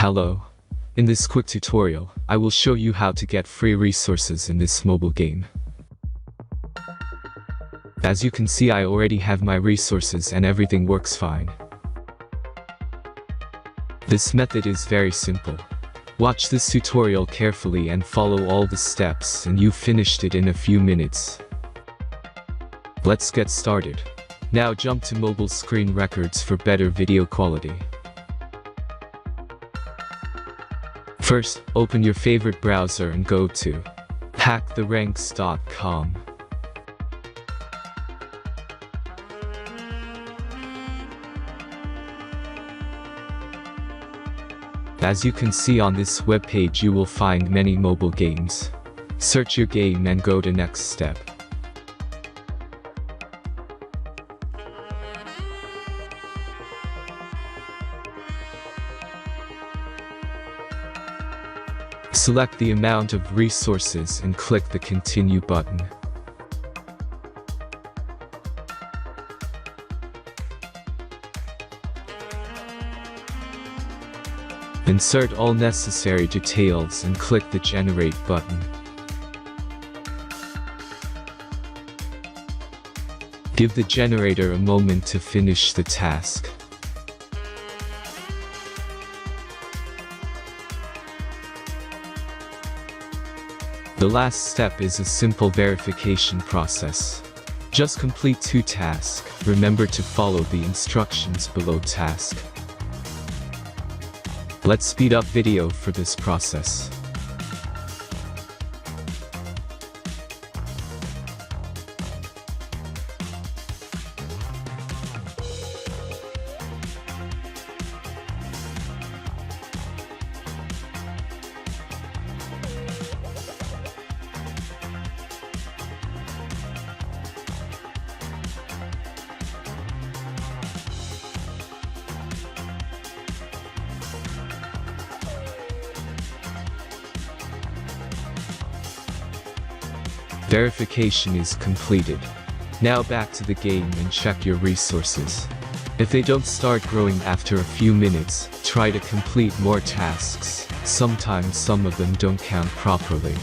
Hello. In this quick tutorial, I will show you how to get free resources in this mobile game. As you can see, I already have my resources and everything works fine. This method is very simple. Watch this tutorial carefully and follow all the steps and you finished it in a few minutes. Let's get started. Now jump to mobile screen records for better video quality. First, open your favorite browser and go to hacktheranks.com. As you can see on this webpage, you will find many mobile games. Search your game and go to next step. Select the amount of resources and click the Continue button. Insert all necessary details and click the Generate button. Give the generator a moment to finish the task. The last step is a simple verification process. Just complete 2 tasks. Remember to follow the instructions below task. Let's speed up video for this process. Verification is completed. Now back to the game and check your resources. If they don't start growing after a few minutes, try to complete more tasks. Sometimes some of them don't count properly.